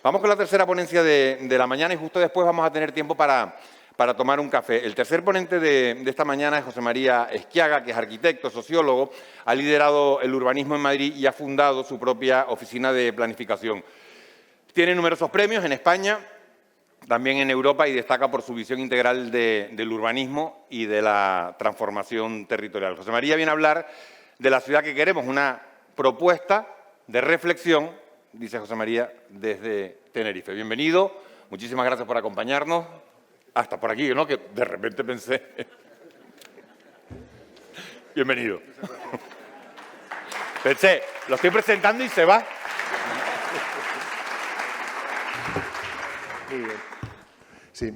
Vamos con la tercera ponencia de la mañana y justo después vamos a tener tiempo para tomar un café. El tercer ponente de esta mañana es José María Esquiaga, que es arquitecto, sociólogo, ha liderado el urbanismo en Madrid y ha fundado su propia oficina de planificación. Tiene numerosos premios en España, también en Europa, y destaca por su visión integral del urbanismo y de la transformación territorial. José María viene a hablar de la ciudad que queremos, una propuesta de reflexión, dice José María, desde Tenerife. Bienvenido, muchísimas gracias por acompañarnos. Hasta por aquí, ¿no? Que de repente pensé. Bienvenido. Pensé, lo estoy presentando y se va. Muy bien. Sí.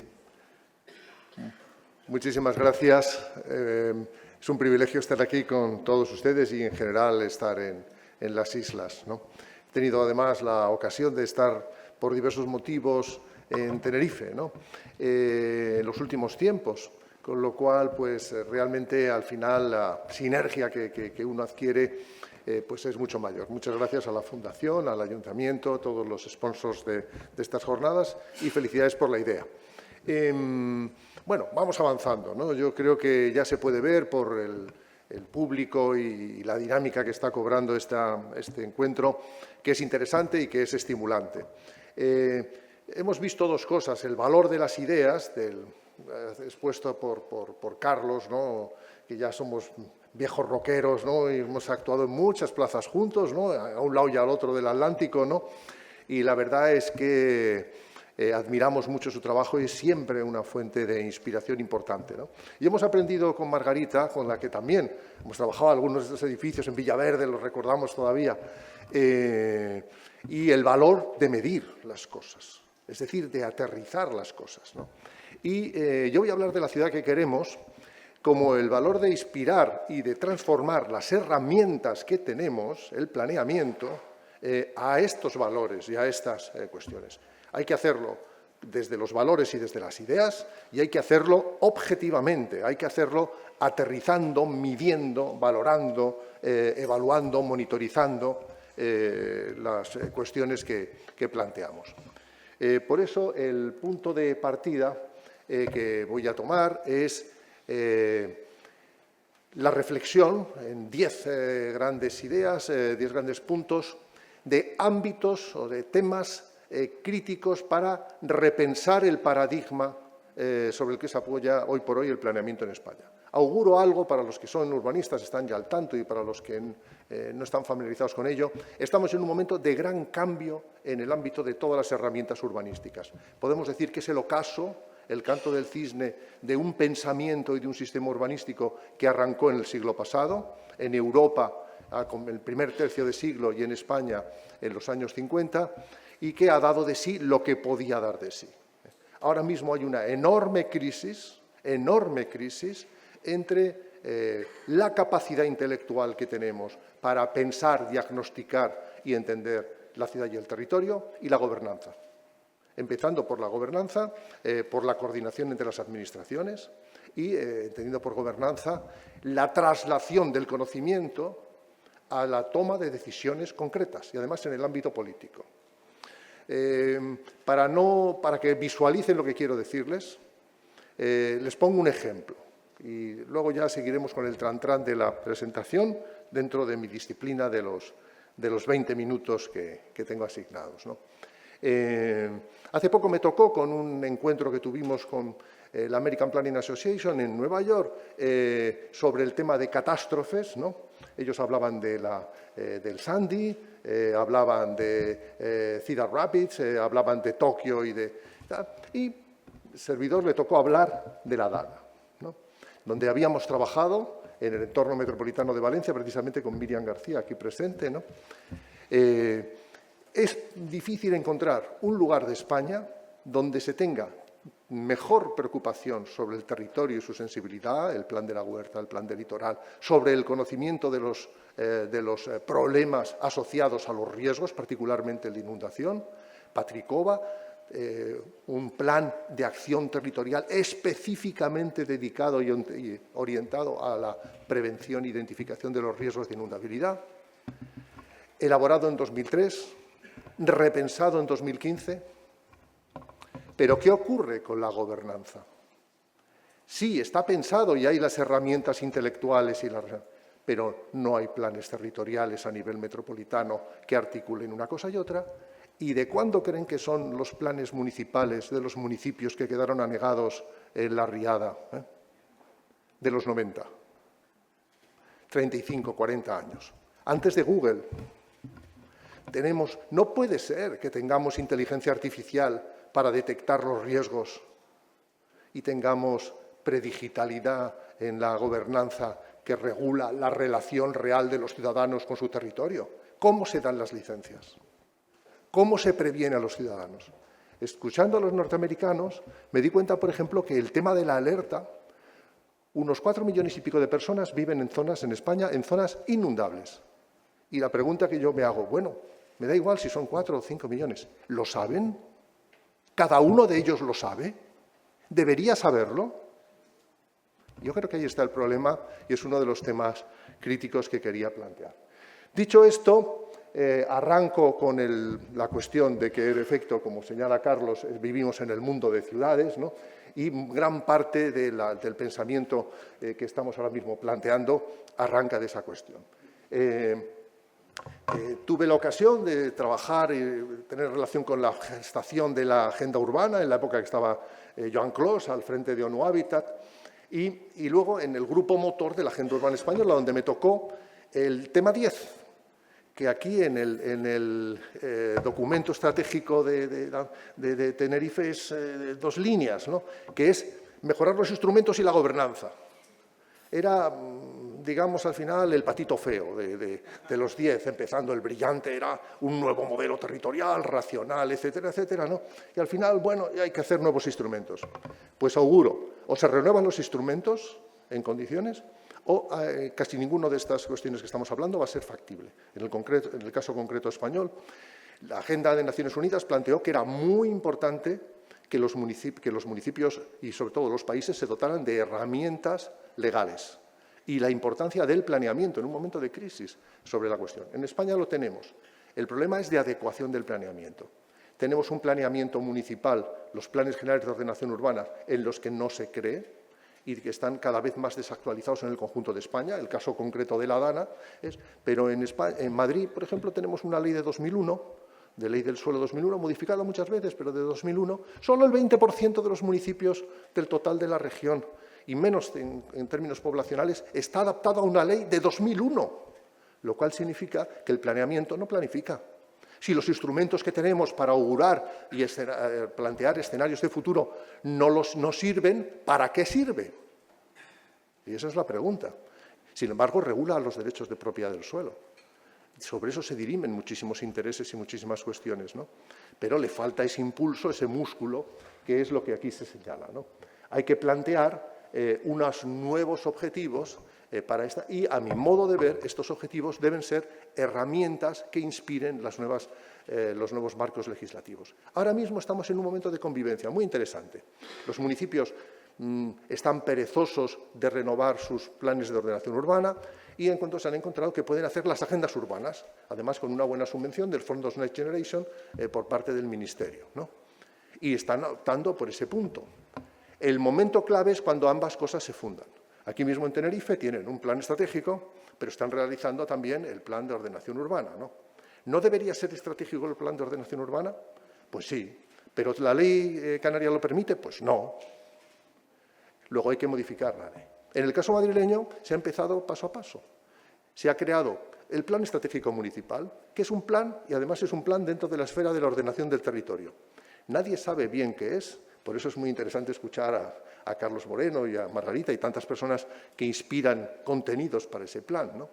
Muchísimas gracias. Es un privilegio estar aquí con todos ustedes y, en general, estar en las islas, ¿no? He tenido, además, la ocasión de estar, por diversos motivos, en Tenerife, ¿no? En los últimos tiempos, con lo cual, pues, realmente, al final, la sinergia que uno adquiere pues es mucho mayor. Muchas gracias a la Fundación, al Ayuntamiento, a todos los sponsors de estas jornadas y felicidades por la idea. Bueno, vamos avanzando, ¿no? Yo creo que ya se puede ver por el público y la dinámica que está cobrando este encuentro, que es interesante y que es estimulante. Hemos visto dos cosas: el valor de las ideas, expuesto por Carlos, ¿no? Que ya somos viejos rockeros, ¿no? Y hemos actuado en muchas plazas juntos, ¿no? A un lado y al otro del Atlántico, ¿no? Y la verdad es que admiramos mucho su trabajo y es siempre una fuente de inspiración importante, ¿no? Y hemos aprendido con Margarita, con la que también hemos trabajado en algunos de estos edificios en Villaverde, los recordamos todavía, y el valor de medir las cosas, es decir, de aterrizar las cosas, ¿no? Y yo voy a hablar de la ciudad que queremos como el valor de inspirar y de transformar las herramientas que tenemos, el planeamiento, a estos valores y a estas cuestiones. Hay que hacerlo desde los valores y desde las ideas, y hay que hacerlo objetivamente, hay que hacerlo aterrizando, midiendo, valorando, evaluando, monitorizando las cuestiones que planteamos. Por eso, el punto de partida que voy a tomar es la reflexión en 10 grandes ideas, 10 grandes puntos de ámbitos o de temas críticos para repensar el paradigma sobre el que se apoya hoy por hoy el planeamiento en España. Auguro algo para los que son urbanistas, están ya al tanto, y para los que no están familiarizados con ello. Estamos en un momento de gran cambio en el ámbito de todas las herramientas urbanísticas. Podemos decir que es el ocaso, el canto del cisne de un pensamiento y de un sistema urbanístico que arrancó en el siglo pasado, en Europa con el primer tercio de siglo y en España en los años 50, y que ha dado de sí lo que podía dar de sí. Ahora mismo hay una enorme crisis entre la capacidad intelectual que tenemos para pensar, diagnosticar y entender la ciudad y el territorio, y la gobernanza. Empezando por la gobernanza, por la coordinación entre las administraciones y, entendiendo por gobernanza, la traslación del conocimiento a la toma de decisiones concretas y, además, en el ámbito político. Para que visualicen lo que quiero decirles, les pongo un ejemplo y luego ya seguiremos con el trantrán de la presentación dentro de mi disciplina de los 20 minutos que tengo asignados, ¿no? Hace poco me tocó, con un encuentro que tuvimos con la American Planning Association en Nueva York, sobre el tema de catástrofes, ¿no? Ellos hablaban del Sandy, hablaban de Cedar Rapids, hablaban de Tokio y el servidor le tocó hablar de la Dana, ¿no? Donde habíamos trabajado en el entorno metropolitano de Valencia, precisamente con Miriam García, aquí presente, ¿no? Es difícil encontrar un lugar de España donde se tenga mejor preocupación sobre el territorio y su sensibilidad, el plan de la huerta, el plan del litoral, sobre el conocimiento de los problemas asociados a los riesgos, particularmente el de inundación. Patricova, un plan de acción territorial específicamente dedicado y orientado a la prevención e identificación de los riesgos de inundabilidad. Elaborado en 2003, repensado en 2015. Pero ¿qué ocurre con la gobernanza? Sí, está pensado y hay las herramientas intelectuales, pero no hay planes territoriales a nivel metropolitano que articulen una cosa y otra. ¿Y de cuándo creen que son los planes municipales de los municipios que quedaron anegados en la riada? De los 90. 35, 40 años. Antes de Google. No puede ser que tengamos inteligencia artificial para detectar los riesgos y tengamos predigitalidad en la gobernanza que regula la relación real de los ciudadanos con su territorio. ¿Cómo se dan las licencias? ¿Cómo se previene a los ciudadanos? Escuchando a los norteamericanos, me di cuenta, por ejemplo, que el tema de la alerta, unos 4 millones y pico de personas viven en zonas en España, en zonas inundables. Y la pregunta que yo me hago, bueno, me da igual si son 4 o 5 millones, ¿lo saben? ¿Cada uno de ellos lo sabe? ¿Debería saberlo? Yo creo que ahí está el problema y es uno de los temas críticos que quería plantear. Dicho esto, arranco con la cuestión de que, en efecto, como señala Carlos, vivimos en el mundo de ciudades, ¿no? Y gran parte del pensamiento que estamos ahora mismo planteando arranca de esa cuestión. Tuve la ocasión de trabajar y tener relación con la gestación de la agenda urbana en la época que estaba Joan Clos al frente de ONU Habitat y luego en el grupo motor de la agenda urbana española, donde me tocó el tema 10, que aquí en el documento estratégico de Tenerife es 2 líneas, ¿no? Que es mejorar los instrumentos y la gobernanza. Era, digamos, al final el patito feo de los 10, empezando el brillante, era un nuevo modelo territorial, racional, etcétera, etcétera, ¿no? Y al final, bueno, hay que hacer nuevos instrumentos. Pues auguro, o se renuevan los instrumentos en condiciones, o casi ninguna de estas cuestiones que estamos hablando va a ser factible. En el caso concreto español, la Agenda de Naciones Unidas planteó que era muy importante que los municipios y sobre todo los países se dotaran de herramientas legales y la importancia del planeamiento en un momento de crisis sobre la cuestión. En España lo tenemos. El problema es de adecuación del planeamiento. Tenemos un planeamiento municipal, los planes generales de ordenación urbana, en los que no se cree y que están cada vez más desactualizados en el conjunto de España, el caso concreto de la Dana, pero en Madrid, por ejemplo, tenemos una ley de 2001, de Ley del Suelo 2001, modificada muchas veces, pero de 2001, solo el 20% de los municipios del total de la región, y menos en términos poblacionales, está adaptado a una ley de 2001, lo cual significa que el planeamiento no planifica. Si los instrumentos que tenemos para augurar y plantear escenarios de futuro no sirven, ¿para qué sirve? Y esa es la pregunta. Sin embargo, regula los derechos de propiedad del suelo. Sobre eso se dirimen muchísimos intereses y muchísimas cuestiones, ¿no? Pero le falta ese impulso, ese músculo, que es lo que aquí se señala, ¿no? Hay que plantear unos nuevos objetivos para esta, y a mi modo de ver, estos objetivos deben ser herramientas que inspiren los nuevos marcos legislativos. Ahora mismo estamos en un momento de convivencia muy interesante. Los municipios están perezosos de renovar sus planes de ordenación urbana y se han encontrado que pueden hacer las agendas urbanas, además con una buena subvención del Fondos Next Generation por parte del Ministerio, ¿no? Y están optando por ese punto. El momento clave es cuando ambas cosas se fundan. Aquí mismo en Tenerife tienen un plan estratégico, pero están realizando también el plan de ordenación urbana, ¿no? ¿No debería ser estratégico el plan de ordenación urbana? Pues sí. ¿Pero la ley canaria lo permite? Pues no. Luego hay que modificar la ley. En el caso madrileño se ha empezado paso a paso. Se ha creado el Plan Estratégico Municipal, que es un plan, y además es un plan dentro de la esfera de la ordenación del territorio. Nadie sabe bien qué es, por eso es muy interesante escuchar a Carlos Moreno y a Margarita y tantas personas que inspiran contenidos para ese plan, ¿no?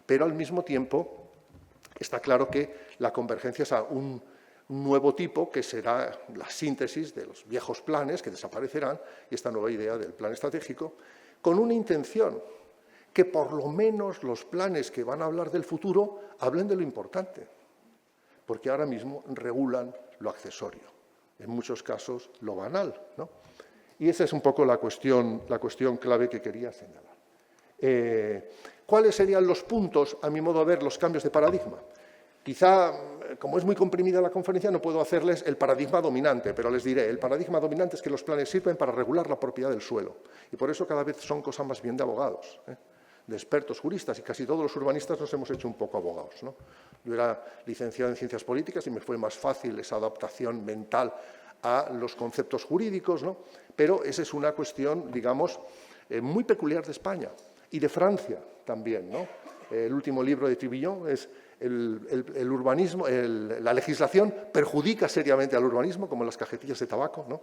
Pero al mismo tiempo está claro que la convergencia es a un nuevo tipo que será la síntesis de los viejos planes que desaparecerán y esta nueva idea del plan estratégico con una intención, que por lo menos los planes que van a hablar del futuro hablen de lo importante, porque ahora mismo regulan lo accesorio, en muchos casos lo banal, ¿no? Y esa es un poco la cuestión clave que quería señalar. ¿Cuáles serían los puntos, a mi modo de ver, los cambios de paradigma? Quizá como es muy comprimida la conferencia, no puedo hacerles el paradigma dominante, pero les diré, el paradigma dominante es que los planes sirven para regular la propiedad del suelo. Y por eso cada vez son cosas más bien de abogados, de expertos juristas, y casi todos los urbanistas nos hemos hecho un poco abogados, ¿no? Yo era licenciado en Ciencias Políticas y me fue más fácil esa adaptación mental a los conceptos jurídicos, ¿no? Pero esa es una cuestión, digamos, muy peculiar de España y de Francia también, ¿no? El último libro de Tribillon es el urbanismo, la legislación perjudica seriamente al urbanismo, como las cajetillas de tabaco, ¿no?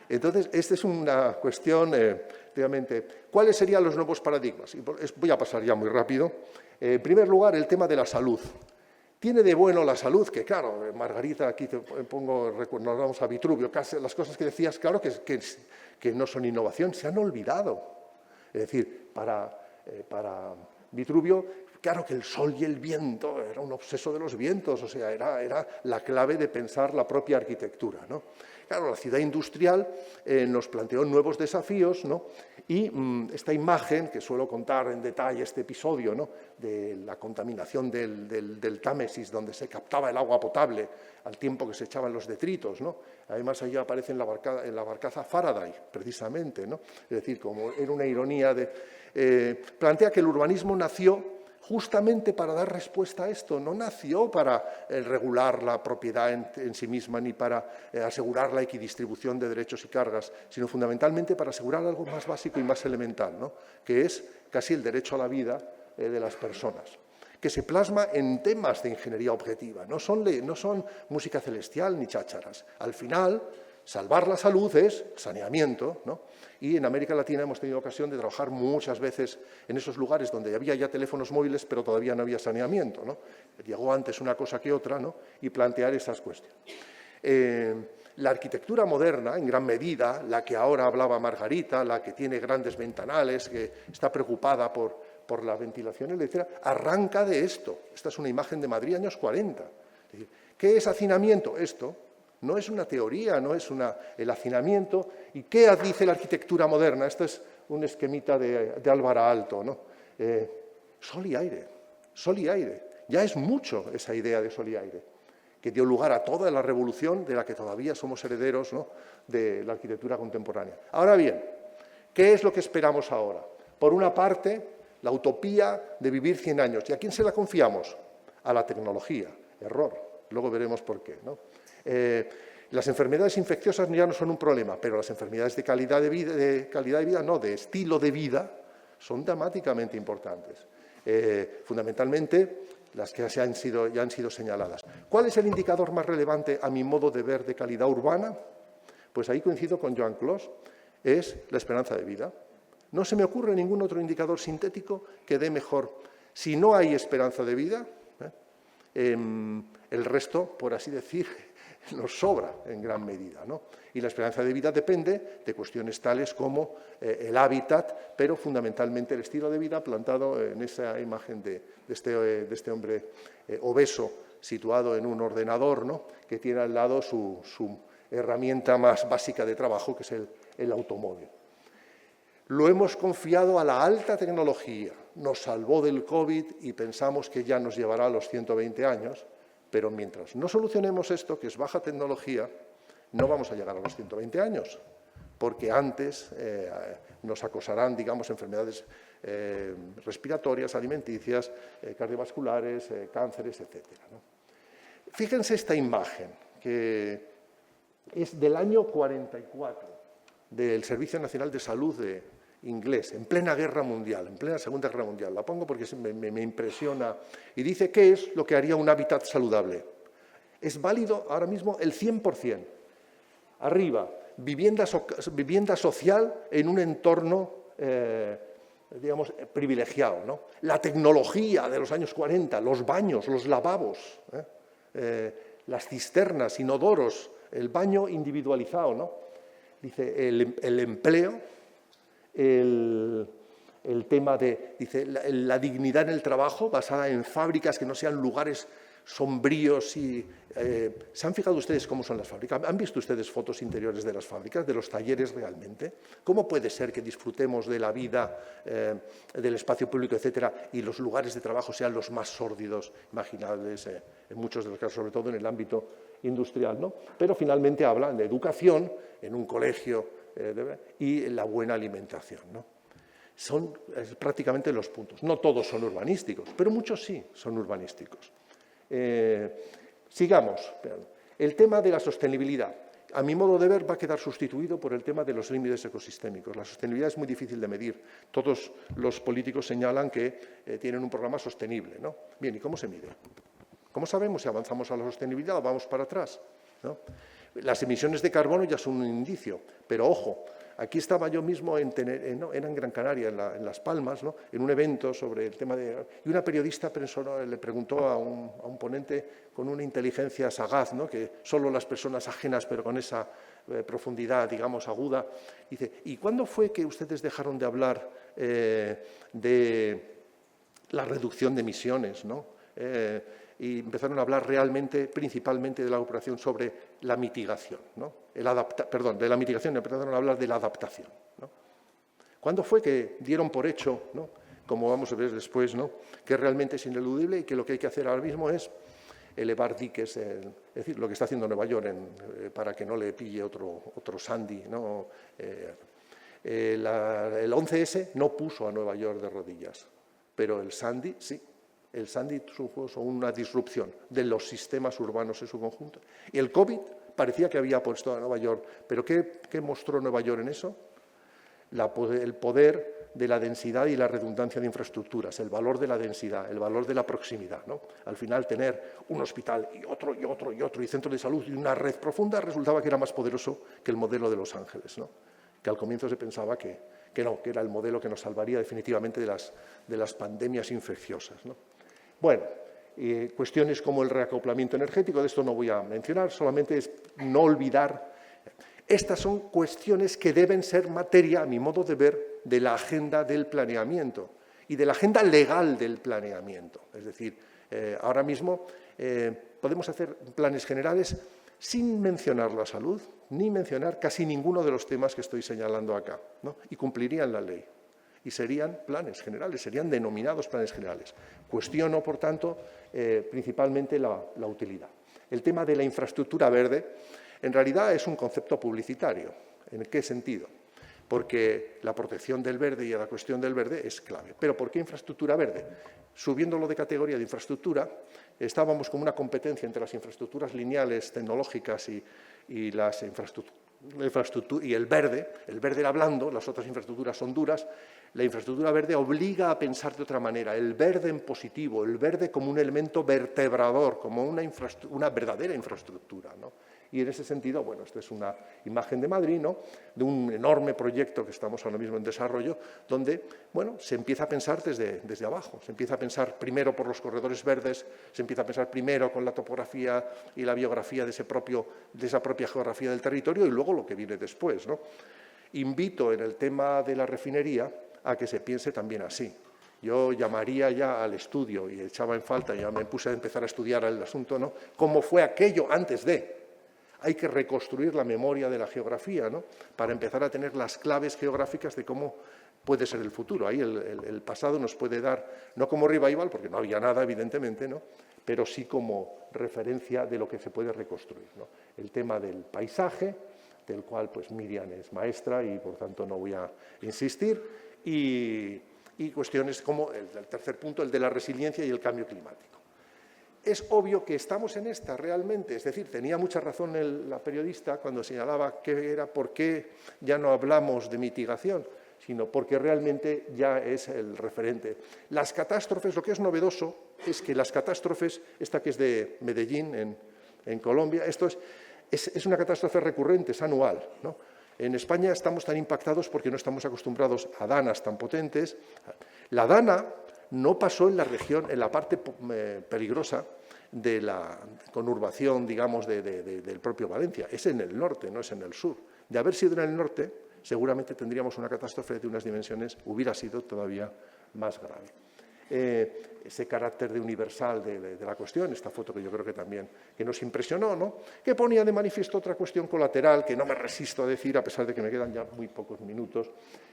Entonces, esta es una cuestión, realmente, ¿cuáles serían los nuevos paradigmas? Y voy a pasar ya muy rápido. En primer lugar, el tema de la salud. Tiene de bueno la salud, que claro, Margarita, aquí te pongo, nos vamos a Vitruvio, casi las cosas que decías, claro que no son innovación, se han olvidado. Es decir, para Vitruvio, claro que el sol y el viento, era un obseso de los vientos, o sea, era la clave de pensar la propia arquitectura, ¿no? Claro, la ciudad industrial nos planteó nuevos desafíos, ¿no? Y esta imagen, que suelo contar en detalle este episodio, ¿no?, de la contaminación del Támesis, donde se captaba el agua potable al tiempo que se echaban los detritos, ¿no? Además, allí aparece en la barcaza Faraday, precisamente, ¿no? Es decir, como era una ironía plantea que el urbanismo nació justamente para dar respuesta a esto, no nació para regular la propiedad en sí misma ni para asegurar la equidistribución de derechos y cargas, sino fundamentalmente para asegurar algo más básico y más elemental, ¿no?, que es casi el derecho a la vida de las personas, que se plasma en temas de ingeniería objetiva, no son música celestial ni chácharas. Al final, salvar la salud es saneamiento, ¿no? Y en América Latina hemos tenido ocasión de trabajar muchas veces en esos lugares donde había ya teléfonos móviles, pero todavía no había saneamiento, ¿no? Llegó antes una cosa que otra, ¿no?, y plantear esas cuestiones. La arquitectura moderna, en gran medida, la que ahora hablaba Margarita, la que tiene grandes ventanales, que está preocupada por la ventilación, etcétera, arranca de esto. Esta es una imagen de Madrid, años 40. Es decir, ¿qué es hacinamiento? Esto. No es una teoría, no es el hacinamiento. ¿Y qué dice la arquitectura moderna? Este es un esquemita de Álvaro Aalto, ¿no? Sol y aire, sol y aire. Ya es mucho esa idea de sol y aire, que dio lugar a toda la revolución de la que todavía somos herederos, ¿no?, de la arquitectura contemporánea. Ahora bien, ¿qué es lo que esperamos ahora? Por una parte, la utopía de vivir 100 años. ¿Y a quién se la confiamos? A la tecnología. Error. Luego veremos por qué, ¿no? Las enfermedades infecciosas ya no son un problema, pero las enfermedades de calidad de vida, no, de estilo de vida, son dramáticamente importantes. Fundamentalmente, las que ya han sido señaladas. ¿Cuál es el indicador más relevante, a mi modo de ver, de calidad urbana? Pues ahí coincido con Joan Clos, es la esperanza de vida. No se me ocurre ningún otro indicador sintético que dé mejor. Si no hay esperanza de vida, el resto, por así decir, nos sobra en gran medida, ¿no? Y la esperanza de vida depende de cuestiones tales como el hábitat, pero fundamentalmente el estilo de vida plantado en esa imagen de este hombre obeso situado en un ordenador, ¿no?, que tiene al lado su herramienta más básica de trabajo, que es el automóvil. Lo hemos confiado a la alta tecnología, nos salvó del COVID y pensamos que ya nos llevará a los 120 años, pero mientras no solucionemos esto, que es baja tecnología, no vamos a llegar a los 120 años, porque antes nos acosarán, digamos, enfermedades respiratorias, alimenticias, cardiovasculares, cánceres, etc., ¿no? Fíjense esta imagen, que es del año 44, del Servicio Nacional de Salud inglés, en plena Guerra Mundial, en plena Segunda Guerra Mundial. La pongo porque me impresiona. Y dice, ¿qué es lo que haría un hábitat saludable? Es válido ahora mismo el 100%. Arriba, vivienda social en un entorno, digamos, privilegiado, ¿no? La tecnología de los años 40, los baños, los lavabos, las cisternas, inodoros, el baño individualizado, ¿no? Dice, el empleo, el tema de, dice, la dignidad en el trabajo, basada en fábricas que no sean lugares sombríos y... ¿Se han fijado ustedes cómo son las fábricas? ¿Han visto ustedes fotos interiores de las fábricas, de los talleres realmente? ¿Cómo puede ser que disfrutemos de la vida, del espacio público, etcétera, y los lugares de trabajo sean los más sórdidos imaginables, en muchos de los casos, sobre todo en el ámbito industrial, ¿no? Pero finalmente hablan de educación en un colegio y la buena alimentación, ¿no? Son prácticamente los puntos. No todos son urbanísticos, pero muchos sí son urbanísticos. Sigamos. El tema de la sostenibilidad, a mi modo de ver, va a quedar sustituido por el tema de los límites ecosistémicos. La sostenibilidad es muy difícil de medir. Todos los políticos señalan que tienen un programa sostenible, ¿no? Bien, ¿y cómo se mide? ¿Cómo sabemos si avanzamos a la sostenibilidad o vamos para atrás, ¿no? Las emisiones de carbono ya son un indicio, pero ojo, aquí estaba yo mismo era en Gran Canaria, en Las Palmas, ¿no? En un evento sobre el tema de... Y una periodista le preguntó a un ponente con una inteligencia sagaz, ¿no? Que solo las personas ajenas, pero con esa profundidad, digamos, aguda, dice, ¿y cuándo fue que ustedes dejaron de hablar de la reducción de emisiones, ¿no? Y empezaron a hablar realmente, principalmente de la operación sobre la mitigación, ¿no? De la mitigación, empezaron a hablar de la adaptación, ¿no? ¿Cuándo fue que dieron por hecho, ¿no? Como vamos a ver después, ¿no? Que realmente es ineludible y que lo que hay que hacer ahora mismo es elevar diques, es decir, lo que está haciendo Nueva York para que no le pille otro Sandy, ¿no? El 11S no puso a Nueva York de rodillas, pero el Sandy sí. El Sandy supuso una disrupción de los sistemas urbanos en su conjunto. Y el COVID parecía que había puesto a Nueva York. ¿Pero qué mostró Nueva York en eso? El poder de la densidad y la redundancia de infraestructuras, el valor de la densidad, el valor de la proximidad, ¿no? Al final, tener un hospital y otro, y otro, y otro, y centros de salud y una red profunda resultaba que era más poderoso que el modelo de Los Ángeles, ¿no? Que al comienzo se pensaba que no, que era el modelo que nos salvaría definitivamente de las pandemias infecciosas, ¿no? Bueno, cuestiones como el reacoplamiento energético, de esto no voy a mencionar, solamente es no olvidar. Estas son cuestiones que deben ser materia, a mi modo de ver, de la agenda del planeamiento y de la agenda legal del planeamiento. Es decir, ahora mismo podemos hacer planes generales sin mencionar la salud, ni mencionar casi ninguno de los temas que estoy señalando acá, ¿no? Y cumplirían la ley. Y serían planes generales, serían denominados planes generales. Cuestiono, por tanto, principalmente la utilidad. El tema de la infraestructura verde, en realidad es un concepto publicitario. ¿En qué sentido? Porque la protección del verde y la cuestión del verde es clave. ¿Pero por qué infraestructura verde? Subiéndolo de categoría de infraestructura, estábamos con una competencia entre las infraestructuras lineales, tecnológicas y las infraestructuras, y el verde era blando, las otras infraestructuras son duras. La infraestructura verde obliga a pensar de otra manera, el verde en positivo, el verde como un elemento vertebrador, como una verdadera infraestructura, ¿no? Y en ese sentido, bueno, esta es una imagen de Madrid, ¿no? De un enorme proyecto que estamos ahora mismo en desarrollo, donde, bueno, se empieza a pensar desde abajo, se empieza a pensar primero por los corredores verdes, se empieza a pensar primero con la topografía y la biografía de esa propia geografía del territorio y luego lo que viene después, ¿no? Invito en el tema de la refinería a que se piense también así. Yo llamaría ya al estudio y echaba en falta, ya me puse a empezar a estudiar el asunto, ¿no? ¿Cómo fue aquello antes de? Hay que reconstruir la memoria de la geografía, ¿no? Para empezar a tener las claves geográficas de cómo puede ser el futuro. Ahí el pasado nos puede dar, no como revival, porque no había nada, evidentemente, ¿no? Pero sí como referencia de lo que se puede reconstruir, ¿no? El tema del paisaje, del cual pues Miriam es maestra y por tanto no voy a insistir, y cuestiones como el tercer punto, el de la resiliencia y el cambio climático. Es obvio que estamos en esta realmente, es decir, tenía mucha razón la periodista cuando señalaba que era por qué ya no hablamos de mitigación, sino porque realmente ya es el referente. Las catástrofes, lo que es novedoso es que las catástrofes, esta que es de Medellín, en Colombia, esto es una catástrofe recurrente, es anual, ¿no? En España estamos tan impactados porque no estamos acostumbrados a danas tan potentes. La dana no pasó en la región, en la parte peligrosa de la conurbación, digamos, del propio Valencia. Es en el norte, no es en el sur. De haber sido en el norte, seguramente tendríamos una catástrofe de unas dimensiones, hubiera sido todavía más grave. ese carácter de universal de la cuestión, esta foto que yo creo que también que nos impresionó, ¿no? Que ponía de manifiesto otra cuestión colateral que no me resisto a decir, a pesar de que me quedan ya muy pocos minutos,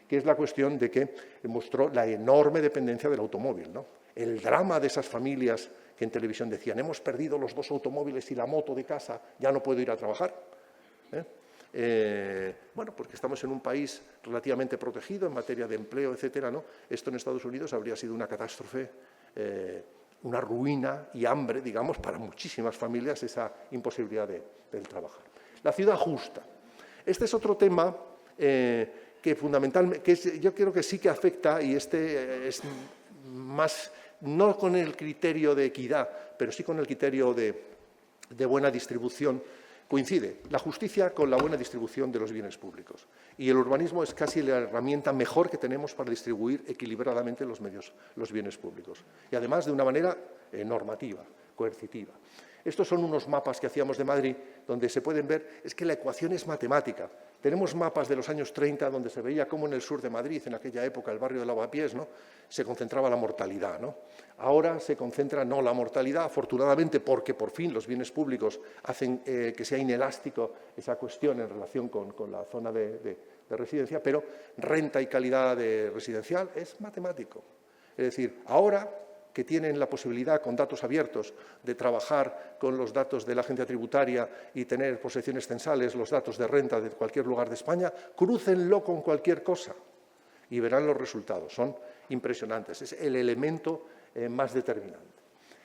que es la cuestión de que mostró la enorme dependencia del automóvil, ¿no? El drama de esas familias que en televisión decían, hemos perdido los 2 automóviles y la moto de casa, ya no puedo ir a trabajar. Bueno, porque estamos en un país relativamente protegido en materia de empleo, etcétera, ¿no? Esto en Estados Unidos habría sido una catástrofe, una ruina y hambre, digamos, para muchísimas familias, esa imposibilidad del trabajar. La ciudad justa. Este es otro tema que fundamentalmente, yo creo que sí que afecta, y este es más, no con el criterio de equidad, pero sí con el criterio de buena distribución. Coincide la justicia con la buena distribución de los bienes públicos. Y el urbanismo es casi la herramienta mejor que tenemos para distribuir equilibradamente los bienes públicos. Y además de una manera normativa, coercitiva. Estos son unos mapas que hacíamos de Madrid, donde se pueden ver, es que la ecuación es matemática. Tenemos mapas de los años 30 donde se veía cómo en el sur de Madrid, en aquella época, el barrio de Lavapiés, ¿no?, se concentraba la mortalidad, ¿no? Ahora se concentra no la mortalidad, afortunadamente, porque por fin los bienes públicos hacen que sea inelástico esa cuestión en relación con la zona de residencia, pero renta y calidad residencial es matemático. Es decir, ahora que tienen la posibilidad, con datos abiertos, de trabajar con los datos de la agencia tributaria y tener posecciones censales, los datos de renta de cualquier lugar de España, crúcenlo con cualquier cosa y verán los resultados. Son impresionantes. Es el elemento más determinante.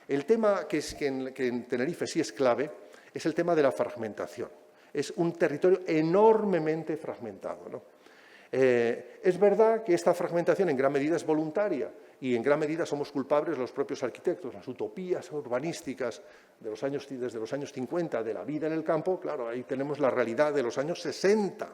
El tema que en Tenerife sí es clave es el tema de la fragmentación. Es un territorio enormemente fragmentado, ¿no? Es verdad que esta fragmentación en gran medida es voluntaria y en gran medida somos culpables los propios arquitectos, las utopías urbanísticas desde los años 50 de la vida en el campo. Claro, ahí tenemos la realidad de los años 60.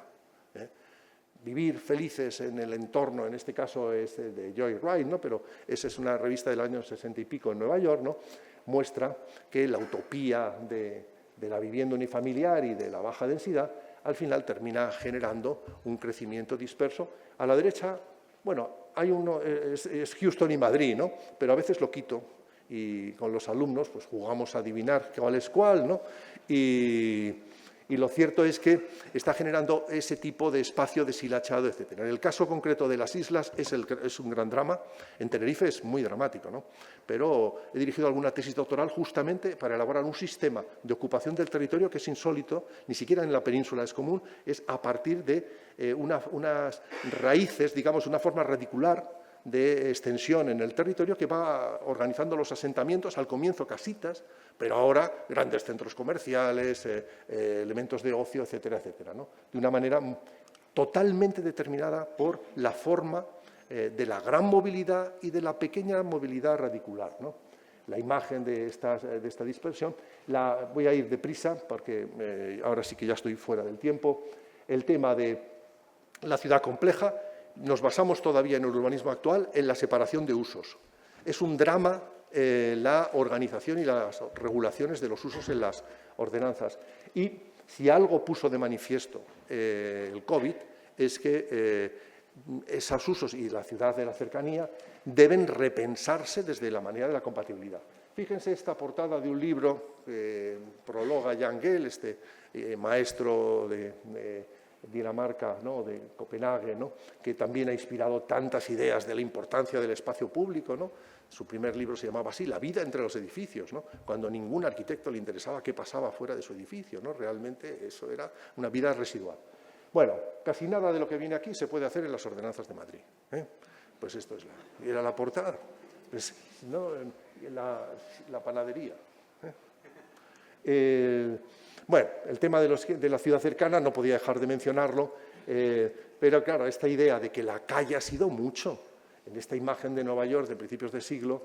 Vivir felices en el entorno, en este caso es de Joy Wright, ¿no?, pero esa es una revista del año 60 y pico en Nueva York, ¿no?, muestra que la utopía de la vivienda unifamiliar y de la baja densidad al final termina generando un crecimiento disperso. A la derecha, bueno, hay uno, es Houston y Madrid, ¿no?, pero a veces lo quito y con los alumnos pues jugamos a adivinar cuál es cuál, ¿no?, y lo cierto es que está generando ese tipo de espacio deshilachado, etc. En el caso concreto de las islas es un gran drama. En Tenerife es muy dramático, ¿no? Pero he dirigido alguna tesis doctoral justamente para elaborar un sistema de ocupación del territorio que es insólito, ni siquiera en la península es común, es a partir de unas raíces, digamos, una forma radicular de extensión en el territorio que va organizando los asentamientos, al comienzo casitas, pero ahora grandes centros comerciales, elementos de ocio, etcétera, etcétera, ¿no?, de una manera totalmente determinada por la forma de la gran movilidad y de la pequeña movilidad radicular, ¿no? La imagen de esta dispersión, voy a ir deprisa porque ahora sí que ya estoy fuera del tiempo. El tema de la ciudad compleja. Nos basamos todavía en el urbanismo actual en la separación de usos. Es un drama la organización y las regulaciones de los usos en las ordenanzas. Y si algo puso de manifiesto el COVID es que esos usos y la ciudad de la cercanía deben repensarse desde la manera de la compatibilidad. Fíjense esta portada de un libro que prologa Jan Gehl, este maestro de Dinamarca, ¿no?, de Copenhague, ¿no?, que también ha inspirado tantas ideas de la importancia del espacio público, ¿no? Su primer libro se llamaba así, La vida entre los edificios, ¿no?, cuando a ningún arquitecto le interesaba qué pasaba fuera de su edificio, ¿no? Realmente eso era una vida residual. Bueno, casi nada de lo que viene aquí se puede hacer en las ordenanzas de Madrid, ¿eh? Pues esto era la portada, pues, ¿no?, la panadería. Bueno, el tema de la ciudad cercana no podía dejar de mencionarlo, pero claro, esta idea de que la calle ha sido mucho, en esta imagen de Nueva York de principios de siglo,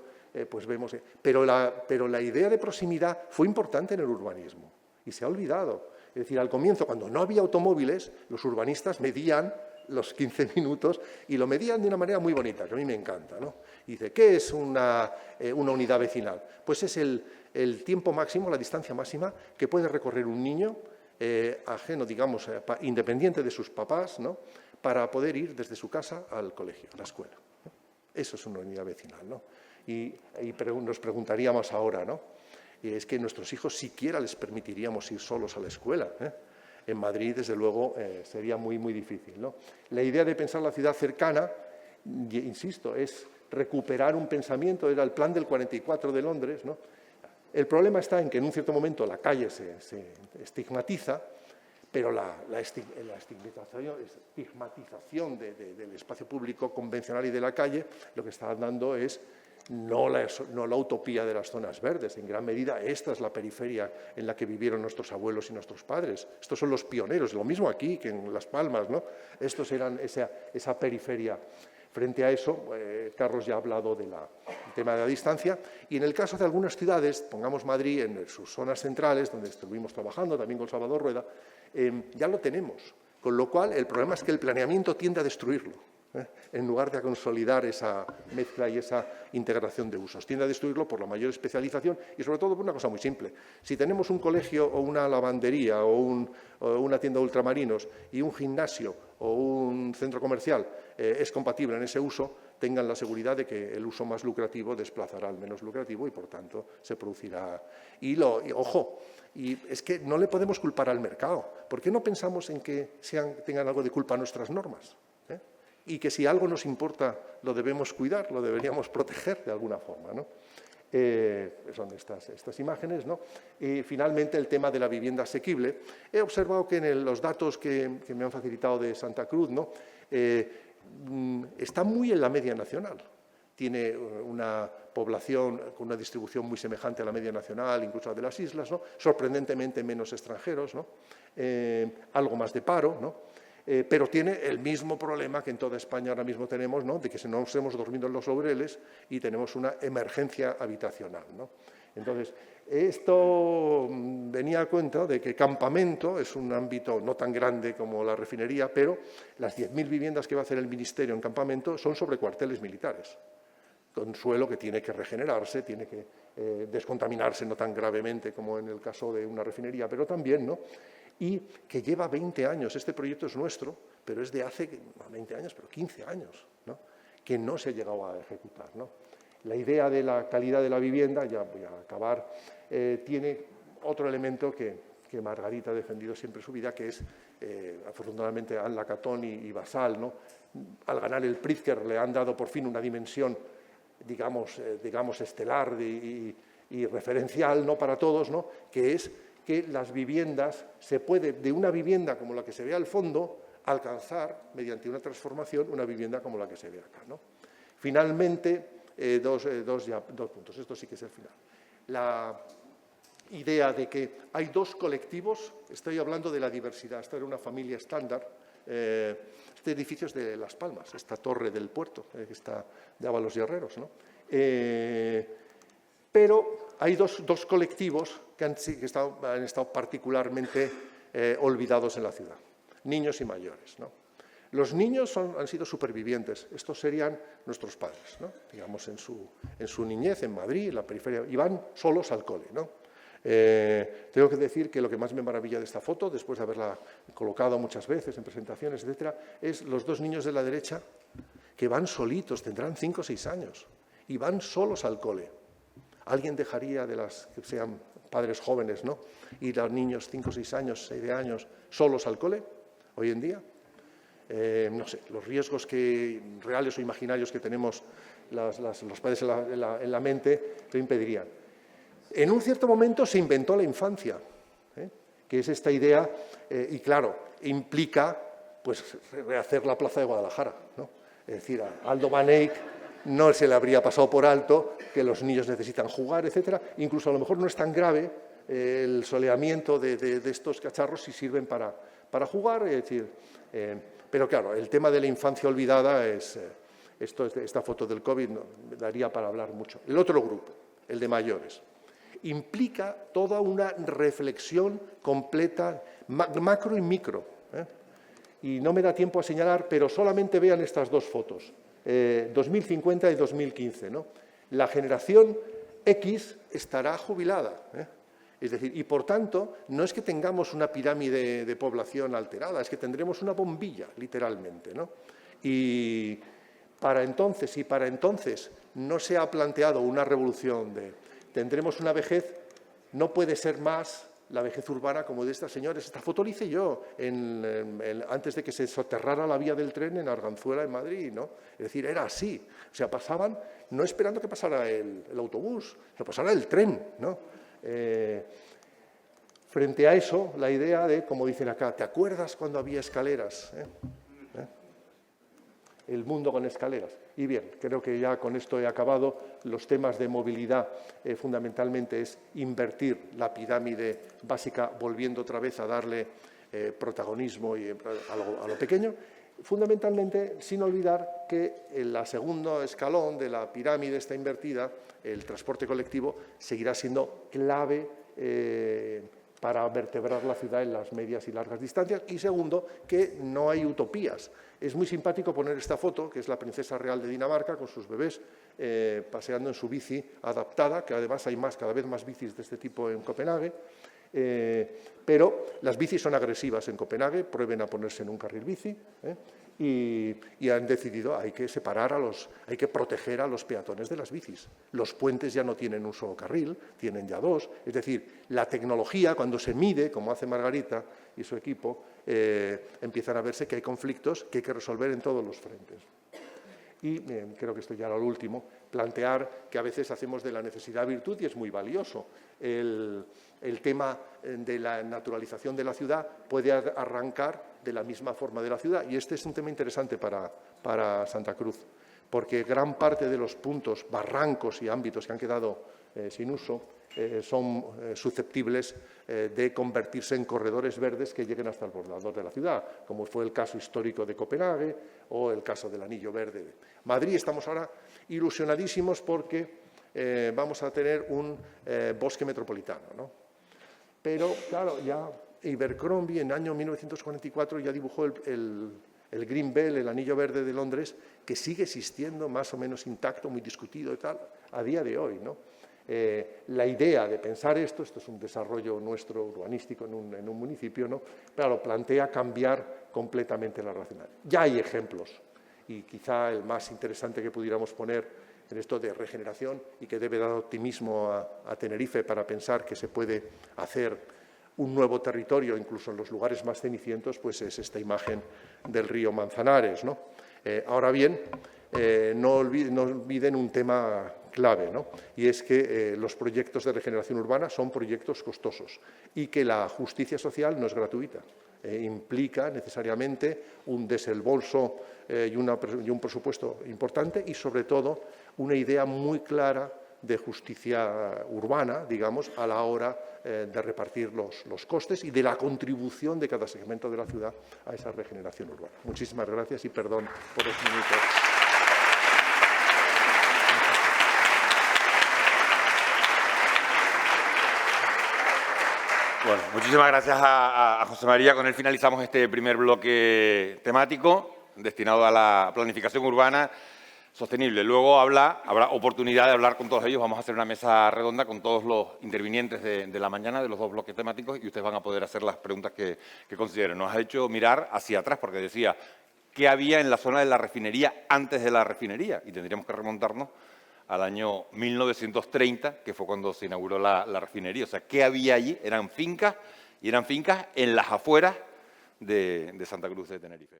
pues vemos, pero la idea de proximidad fue importante en el urbanismo y se ha olvidado. Es decir, al comienzo, cuando no había automóviles, los urbanistas medían los 15 minutos y lo medían de una manera muy bonita, que a mí me encanta, ¿no? Y dice, ¿qué es una unidad vecinal? Pues es el tiempo máximo, la distancia máxima que puede recorrer un niño ajeno, digamos, independiente de sus papás, ¿no?, para poder ir desde su casa al colegio, a la escuela. Eso es una unidad vecinal, ¿no? Y nos preguntaríamos ahora, ¿no? Y es que nuestros hijos siquiera les permitiríamos ir solos a la escuela, ¿eh? En Madrid, desde luego, sería muy, muy difícil, ¿no? La idea de pensar la ciudad cercana, insisto, es recuperar un pensamiento, era el plan del 44 de Londres, ¿no? El problema está en que en un cierto momento la calle se estigmatiza, pero la estigmatización del espacio público convencional y de la calle lo que está dando es no la utopía de las zonas verdes. En gran medida, esta es la periferia en la que vivieron nuestros abuelos y nuestros padres. Estos son los pioneros, lo mismo aquí que en Las Palmas, ¿no? Estos eran esa periferia. Frente a eso, Carlos ya ha hablado del tema de la distancia, y en el caso de algunas ciudades, pongamos Madrid en sus zonas centrales, donde estuvimos trabajando también con Salvador Rueda, ya lo tenemos, con lo cual el problema es que el planeamiento tiende a destruirlo, en lugar de a consolidar esa mezcla y esa integración de usos. Tiende a destruirlo por la mayor especialización y sobre todo por una cosa muy simple. Si tenemos un colegio o una lavandería o una tienda de ultramarinos y un gimnasio o un centro comercial es compatible en ese uso, tengan la seguridad de que el uso más lucrativo desplazará al menos lucrativo y, por tanto, se producirá. Ojo, y es que no le podemos culpar al mercado. ¿Por qué no pensamos en que tengan algo de culpa nuestras normas? Y que si algo nos importa lo debemos cuidar, lo deberíamos proteger de alguna forma, ¿no? Son estas imágenes, ¿no? Y finalmente el tema de la vivienda asequible. He observado que en los datos que me han facilitado de Santa Cruz, ¿no? Está muy en la media nacional. Tiene una población con una distribución muy semejante a la media nacional, incluso a la de las islas, ¿no? Sorprendentemente menos extranjeros, ¿no? Algo más de paro, ¿no? Pero tiene el mismo problema que en toda España ahora mismo tenemos, ¿no? De que nos hemos dormido en los laureles y tenemos una emergencia habitacional, ¿no? Entonces, esto venía a cuenta de que Campamento es un ámbito no tan grande como la refinería, pero las 10.000 viviendas que va a hacer el Ministerio en Campamento son sobre cuarteles militares, con suelo que tiene que regenerarse, tiene que descontaminarse no tan gravemente como en el caso de una refinería, pero también, ¿no? Y que lleva 20 años. Este proyecto es nuestro, pero es de hace 20 años, pero 15 años, ¿no? Que no se ha llegado a ejecutar, ¿no? La idea de la calidad de la vivienda, ya voy a acabar, tiene otro elemento que Margarita ha defendido siempre en su vida, que es, afortunadamente, Anne Lacaton y Basal, ¿no? Al ganar el Pritzker le han dado por fin una dimensión, digamos estelar y referencial, ¿no? Para todos, ¿no? Que es que las viviendas, se puede, de una vivienda como la que se ve al fondo, alcanzar, mediante una transformación, una vivienda como la que se ve acá, ¿no? Finalmente, dos puntos, esto sí que es el final. La idea de que hay dos colectivos, estoy hablando de la diversidad, esta era una familia estándar, este edificio es de Las Palmas, esta torre del puerto, que está de Ábalos y Herreros, ¿no? Pero hay dos colectivos que han estado particularmente olvidados en la ciudad, niños y mayores, ¿no? Los niños han sido supervivientes, estos serían nuestros padres, ¿no? Digamos, en su niñez, en Madrid, en la periferia, y van solos al cole, ¿no? Tengo que decir que lo que más me maravilla de esta foto, después de haberla colocado muchas veces en presentaciones, etcétera, es los dos niños de la derecha que van solitos, tendrán 5 o 6 años, y van solos al cole. ¿Alguien dejaría de las que sean padres jóvenes, ¿no? Ir a los niños 5 o 6 años, 6 años, solos al cole, hoy en día? No sé, los riesgos reales o imaginarios que tenemos los padres en la mente lo impedirían. En un cierto momento se inventó la infancia, que es esta idea, y claro, implica pues, rehacer la plaza de Guadalajara, ¿no? Es decir, a Aldo Van Eyck no se le habría pasado por alto que los niños necesitan jugar, etcétera. Incluso a lo mejor no es tan grave el soleamiento de estos cacharros si sirven para jugar, es decir, pero claro, el tema de la infancia olvidada esta foto del COVID daría para hablar mucho. El otro grupo, el de mayores, implica toda una reflexión completa, macro y micro, y no me da tiempo a señalar, pero solamente vean estas dos fotos, 2050 y 2015, ¿no? La generación X estará jubilada, Es decir, y por tanto, no es que tengamos una pirámide de población alterada, es que tendremos una bombilla, literalmente, ¿no? Y para entonces no se ha planteado una revolución tendremos una vejez, no puede ser más la vejez urbana como de estas señores. Esta foto la hice yo antes de que se soterrara la vía del tren en Arganzuela, en Madrid, ¿no? Es decir, era así. O sea, pasaban no esperando que pasara el autobús, que pasara el tren, ¿no? Frente a eso, la idea de, como dicen acá, ¿te acuerdas cuando había escaleras? El mundo con escaleras. Y bien, creo que ya con esto he acabado. Los temas de movilidad fundamentalmente es invertir la pirámide básica, volviendo otra vez a darle protagonismo a lo pequeño, fundamentalmente sin olvidar que el segundo escalón de la pirámide está invertida, el transporte colectivo, seguirá siendo clave para vertebrar la ciudad en las medias y largas distancias. Y segundo, que no hay utopías. Es muy simpático poner esta foto, que es la princesa real de Dinamarca, con sus bebés, paseando en su bici adaptada, que además hay cada vez más bicis de este tipo en Copenhague. Pero las bicis son agresivas en Copenhague, prueben a ponerse en un carril bici, y han decidido hay que separar hay que proteger a los peatones de las bicis. Los puentes ya no tienen un solo carril, tienen ya dos. Es decir, la tecnología, cuando se mide, como hace Margarita y su equipo, empiezan a verse que hay conflictos que hay que resolver en todos los frentes. Y creo que esto ya era lo último, plantear que a veces hacemos de la necesidad virtud y es muy valioso. El tema de la naturalización de la ciudad puede arrancar de la misma forma de la ciudad, y este es un tema interesante para Santa Cruz, porque gran parte de los puntos, barrancos y ámbitos que han quedado sin uso son susceptibles de convertirse en corredores verdes que lleguen hasta el bordador de la ciudad, como fue el caso histórico de Copenhague o el caso del Anillo Verde. Madrid, estamos ahora ilusionadísimos porque vamos a tener un bosque metropolitano, ¿no? Pero, claro, ya Abercrombie en el año 1944 ya dibujó el Green Belt, el Anillo Verde de Londres, que sigue existiendo más o menos intacto, muy discutido y tal, a día de hoy, ¿no? La idea de pensar esto es un desarrollo nuestro urbanístico en un municipio, ¿no? Claro, plantea cambiar completamente la racionalidad. Ya hay ejemplos, y quizá el más interesante que pudiéramos poner en esto de regeneración y que debe dar optimismo a Tenerife para pensar que se puede hacer un nuevo territorio, incluso en los lugares más cenicientos, pues es esta imagen del río Manzanares, ¿no? Ahora bien, no olviden un tema clave, ¿no? Y es que los proyectos de regeneración urbana son proyectos costosos y que la justicia social no es gratuita. Implica necesariamente un desembolso y un presupuesto importante y, sobre todo, una idea muy clara de justicia urbana, digamos, a la hora de repartir los costes y de la contribución de cada segmento de la ciudad a esa regeneración urbana. Muchísimas gracias y perdón por los minutos. Bueno, muchísimas gracias a José María. Con él finalizamos este primer bloque temático destinado a la planificación urbana sostenible. Luego habrá oportunidad de hablar con todos ellos. Vamos a hacer una mesa redonda con todos los intervinientes de la mañana de los dos bloques temáticos y ustedes van a poder hacer las preguntas que consideren. Nos ha hecho mirar hacia atrás porque decía qué había en la zona de la refinería antes de la refinería y tendríamos que remontarnos al año 1930, que fue cuando se inauguró la refinería. O sea, ¿qué había allí? Eran fincas y eran fincas en las afueras de Santa Cruz de Tenerife.